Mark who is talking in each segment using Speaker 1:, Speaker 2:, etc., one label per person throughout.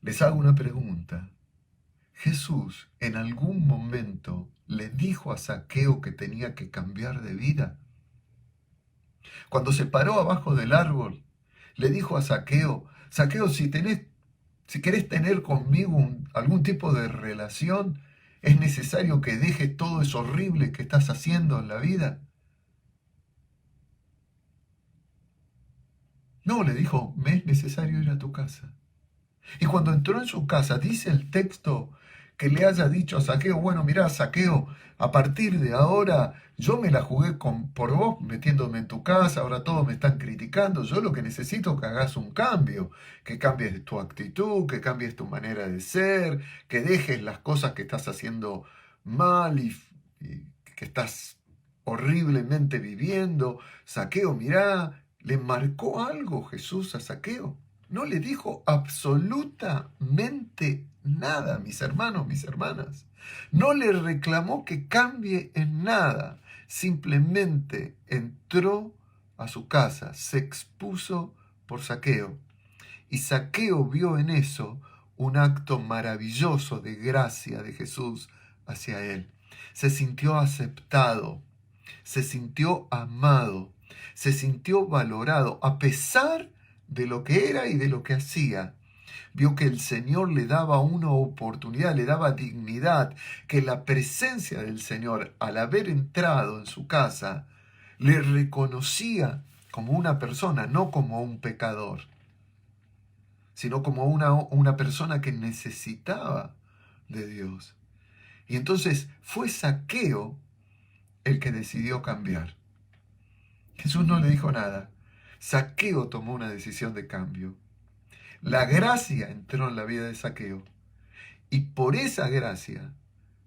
Speaker 1: Les hago una pregunta. ¿Jesús en algún momento le dijo a Zaqueo que tenía que cambiar de vida? Cuando se paró abajo del árbol, le dijo a Zaqueo, Zaqueo, si querés tener conmigo algún tipo de relación, es necesario que dejes todo eso horrible que estás haciendo en la vida. No, le dijo, me es necesario ir a tu casa. Y cuando entró en su casa, dice el texto que le haya dicho a Zaqueo, bueno, mirá, Zaqueo, a partir de ahora yo me la jugué por vos metiéndome en tu casa, ahora todos me están criticando, yo lo que necesito es que hagas un cambio, que cambies tu actitud, que cambies tu manera de ser, que dejes las cosas que estás haciendo mal y que estás horriblemente viviendo. Zaqueo, mirá, le marcó algo Jesús a Zaqueo. No le dijo absolutamente nada, mis hermanos, mis hermanas. No le reclamó que cambie en nada. Simplemente entró a su casa, se expuso por Zaqueo. Y Zaqueo vio en eso un acto maravilloso de gracia de Jesús hacia él. Se sintió aceptado, se sintió amado, se sintió valorado, a pesar de lo que era y de lo que hacía. Vio que el Señor le daba una oportunidad, le daba dignidad, que la presencia del Señor, al haber entrado en su casa, le reconocía como una persona, no como un pecador, sino como una persona que necesitaba de Dios. Y entonces fue Zaqueo el que decidió cambiar. Jesús no le dijo nada. Zaqueo tomó una decisión de cambio. La gracia entró en la vida de Zaqueo. Y por esa gracia,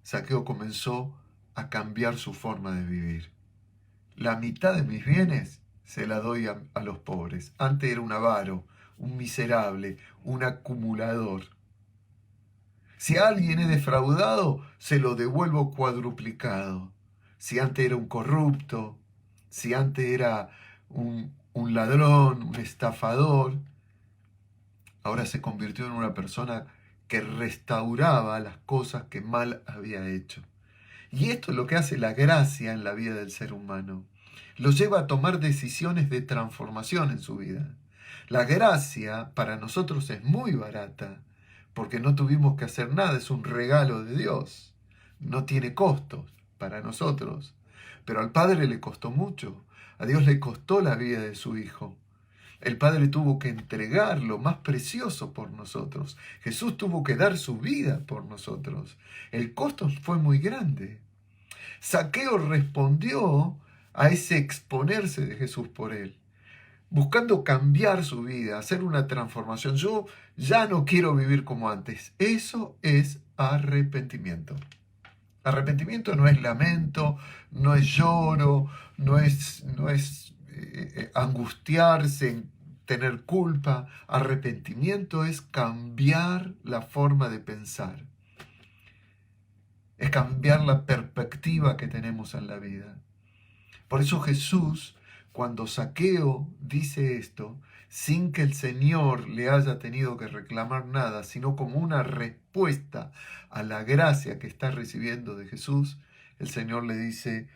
Speaker 1: Zaqueo comenzó a cambiar su forma de vivir. La mitad de mis bienes se la doy a los pobres. Antes era un avaro, un miserable, un acumulador. Si a alguien he defraudado, se lo devuelvo cuadruplicado. Si antes era un corrupto, si antes era un ladrón, un estafador, ahora se convirtió en una persona que restauraba las cosas que mal había hecho. Y esto es lo que hace la gracia en la vida del ser humano. Lo lleva a tomar decisiones de transformación en su vida. La gracia para nosotros es muy barata, porque no tuvimos que hacer nada, es un regalo de Dios. No tiene costos para nosotros. Pero al Padre le costó mucho. A Dios le costó la vida de su Hijo. El Padre tuvo que entregar lo más precioso por nosotros. Jesús tuvo que dar su vida por nosotros. El costo fue muy grande. Zaqueo respondió a ese exponerse de Jesús por él, buscando cambiar su vida, hacer una transformación. Yo ya no quiero vivir como antes. Eso es arrepentimiento. Arrepentimiento no es lamento, no es lloro, no es angustiarse, tener culpa. Arrepentimiento es cambiar la forma de pensar. Es cambiar la perspectiva que tenemos en la vida. Por eso Jesús, cuando Zaqueo dice esto, sin que el Señor le haya tenido que reclamar nada, sino como una respuesta a la gracia que está recibiendo de Jesús, el Señor le dice,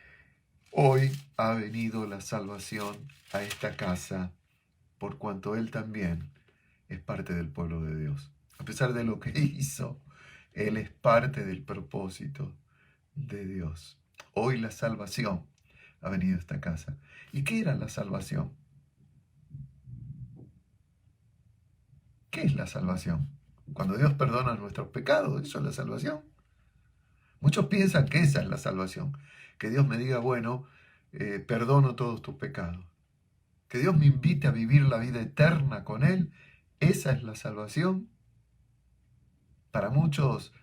Speaker 1: hoy ha venido la salvación a esta casa, por cuanto Él también es parte del pueblo de Dios. A pesar de lo que hizo, Él es parte del propósito de Dios. Hoy la salvación ha venido a esta casa. ¿Y qué era la salvación? ¿Qué es la salvación? Cuando Dios perdona nuestros pecados, eso es la salvación. Muchos piensan que esa es la salvación. Que Dios me diga, bueno, perdono todos tus pecados. Que Dios me invite a vivir la vida eterna con Él. Esa es la salvación. Para muchos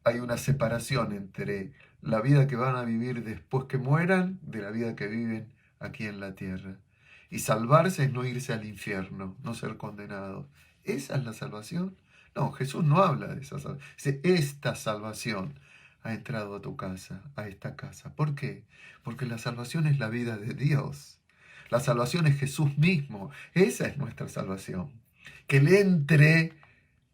Speaker 1: hay una separación entre la vida que van a vivir después que mueran de la vida que viven aquí en la tierra. Y salvarse es no irse al infierno, no ser condenados. ¿Esa es la salvación? No, Jesús no habla de esa salvación. Dice, esta salvación ha entrado a tu casa, a esta casa. ¿Por qué? Porque la salvación es la vida de Dios. La salvación es Jesús mismo. Esa es nuestra salvación. que Él entre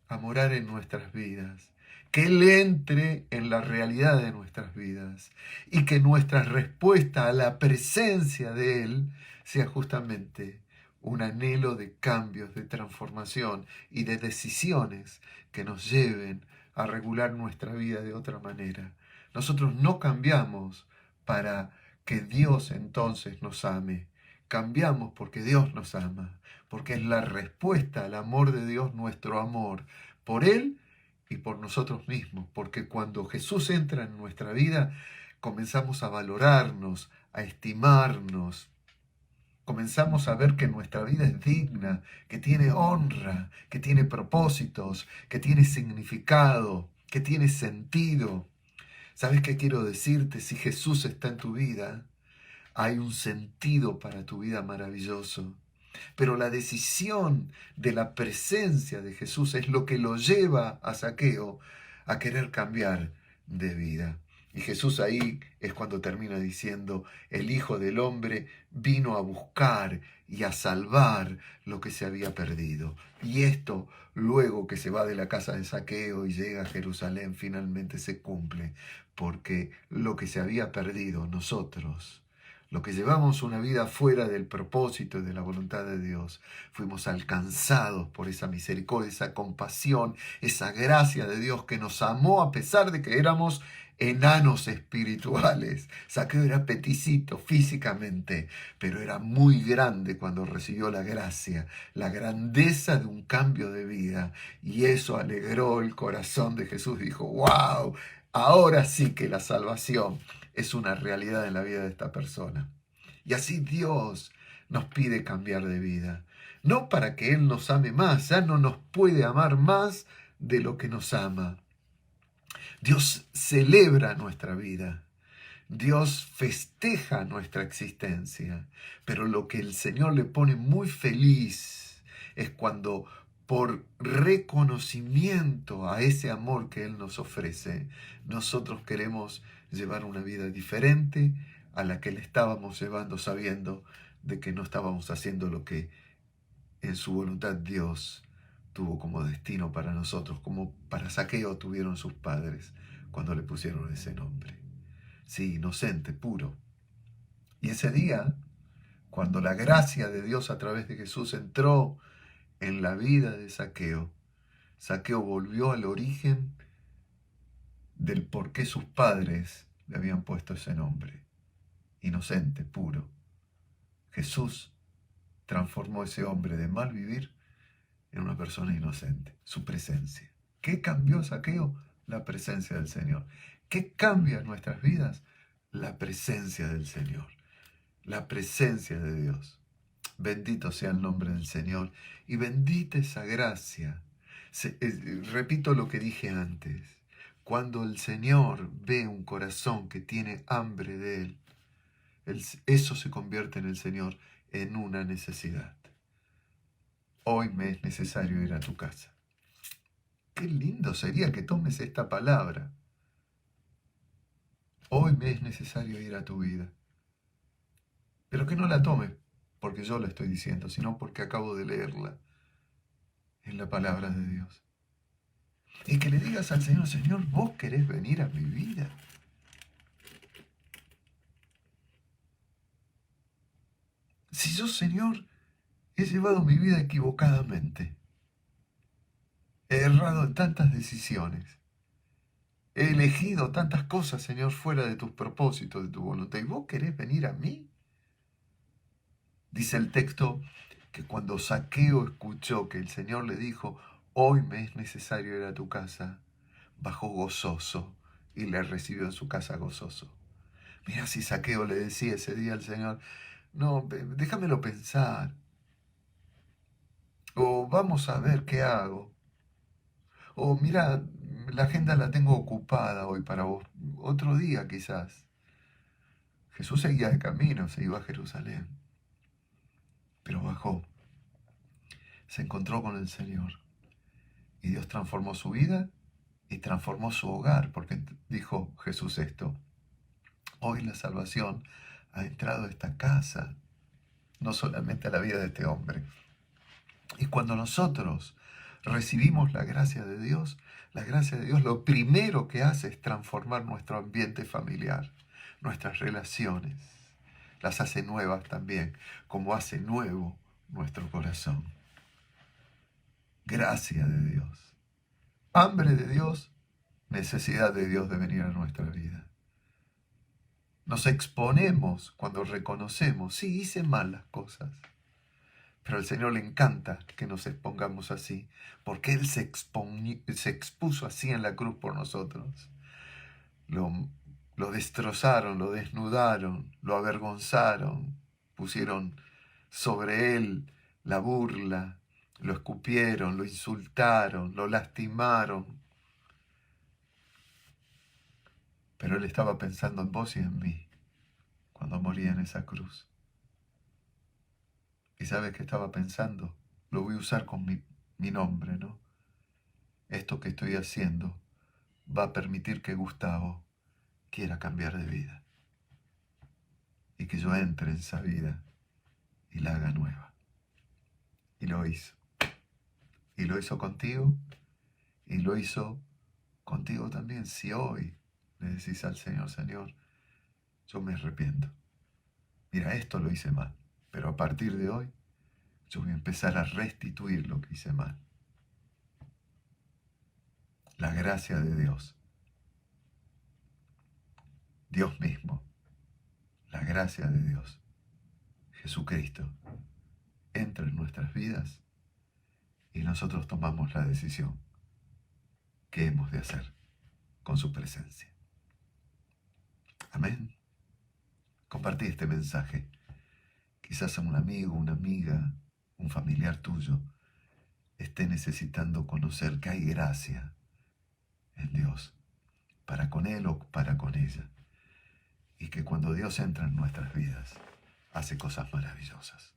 Speaker 1: a morar en nuestras vidas, que Él entre en la realidad de nuestras vidas y que nuestra respuesta a la presencia de Él sea justamente un anhelo de cambios, de transformación y de decisiones que nos lleven a regular nuestra vida de otra manera. Nosotros no cambiamos para que Dios entonces nos ame. Cambiamos porque Dios nos ama, porque es la respuesta al amor de Dios, nuestro amor por Él y por nosotros mismos, porque cuando Jesús entra en nuestra vida, comenzamos a valorarnos, a estimarnos, comenzamos a ver que nuestra vida es digna, que tiene honra, que tiene propósitos, que tiene significado, que tiene sentido. ¿Sabes qué quiero decirte? Si Jesús está en tu vida, hay un sentido para tu vida maravilloso. Pero la decisión de la presencia de Jesús es lo que lo lleva a Zaqueo a querer cambiar de vida. Y Jesús ahí es cuando termina diciendo, el Hijo del Hombre vino a buscar y a salvar lo que se había perdido. Y esto, luego que se va de la casa de Zaqueo y llega a Jerusalén, finalmente se cumple, porque lo que se había perdido nosotros, lo que llevamos una vida fuera del propósito y de la voluntad de Dios, fuimos alcanzados por esa misericordia, esa compasión, esa gracia de Dios que nos amó a pesar de que éramos enanos espirituales. Zaqueo era peticito físicamente, pero era muy grande cuando recibió la gracia, la grandeza de un cambio de vida. Y eso alegró el corazón de Jesús. Dijo, wow, ahora sí que la salvación es una realidad en la vida de esta persona. Y así Dios nos pide cambiar de vida. No para que Él nos ame más, ya no nos puede amar más de lo que nos ama. Dios celebra nuestra vida. Dios festeja nuestra existencia. Pero lo que el Señor le pone muy feliz es cuando, por reconocimiento a ese amor que Él nos ofrece, nosotros queremos llevar una vida diferente a la que le estábamos llevando, sabiendo de que no estábamos haciendo lo que en su voluntad Dios tuvo como destino para nosotros, como para Zaqueo tuvieron sus padres cuando le pusieron ese nombre. Sí, inocente, puro. Y ese día, cuando la gracia de Dios a través de Jesús entró en la vida de Zaqueo, Zaqueo volvió al origen del por qué sus padres le habían puesto ese nombre. Inocente, puro. Jesús transformó ese hombre de mal vivir en una persona inocente, su presencia. ¿Qué cambió Zaqueo? La presencia del Señor. ¿Qué cambia en nuestras vidas? La presencia del Señor, la presencia de Dios. Bendito sea el nombre del Señor y bendita esa gracia. Repito lo que dije antes. Cuando el Señor ve un corazón que tiene hambre de Él, eso se convierte en el Señor en una necesidad. Hoy me es necesario ir a tu casa. Qué lindo sería que tomes esta palabra. Hoy me es necesario ir a tu vida. Pero que no la tomes porque yo la estoy diciendo, sino porque acabo de leerla en la palabra de Dios. Y que le digas al Señor, Señor, vos querés venir a mi vida. Si yo, Señor, he llevado mi vida equivocadamente, he errado en tantas decisiones, he elegido tantas cosas, Señor, fuera de tus propósitos, de tu voluntad, ¿y vos querés venir a mí? Dice el texto que cuando Zaqueo escuchó que el Señor le dijo, hoy me es necesario ir a tu casa, bajó gozoso y le recibió en su casa gozoso. Mira si Zaqueo le decía ese día al Señor, no, déjamelo pensar, o vamos a ver qué hago, o mira, la agenda la tengo ocupada hoy para vos, otro día quizás. Jesús seguía de camino, se iba a Jerusalén, pero bajó, se encontró con el Señor y Dios transformó su vida y transformó su hogar, porque dijo Jesús esto, hoy la salvación ha entrado a esta casa, no solamente a la vida de este hombre, Y cuando nosotros recibimos la gracia de Dios lo primero que hace es transformar nuestro ambiente familiar, nuestras relaciones. Las hace nuevas también, como hace nuevo nuestro corazón. Gracia de Dios. Hambre de Dios, necesidad de Dios de venir a nuestra vida. Nos exponemos cuando reconocemos, sí, hice mal las cosas, pero al Señor le encanta que nos expongamos así, porque Él se expuso así en la cruz por nosotros. Lo destrozaron, lo desnudaron, lo avergonzaron, pusieron sobre Él la burla, lo escupieron, lo insultaron, lo lastimaron. Pero Él estaba pensando en vos y en mí cuando moría en esa cruz. ¿Y sabes qué estaba pensando? Lo voy a usar con mi nombre, ¿no? Esto que estoy haciendo va a permitir que Gustavo quiera cambiar de vida y que yo entre en esa vida y la haga nueva. Y lo hizo. Y lo hizo contigo y lo hizo contigo también. Si hoy le decís al Señor, Señor, yo me arrepiento. Mira, esto lo hice mal, pero a partir de hoy yo voy a empezar a restituir lo que hice mal. La gracia de Dios, Dios mismo, la gracia de Dios, Jesucristo, entra en nuestras vidas y nosotros tomamos la decisión que hemos de hacer con su presencia. Amén. Compartí este mensaje. Quizás a un amigo, una amiga, un familiar tuyo esté necesitando conocer que hay gracia en Dios para con él o para con ella. Y que cuando Dios entra en nuestras vidas, hace cosas maravillosas.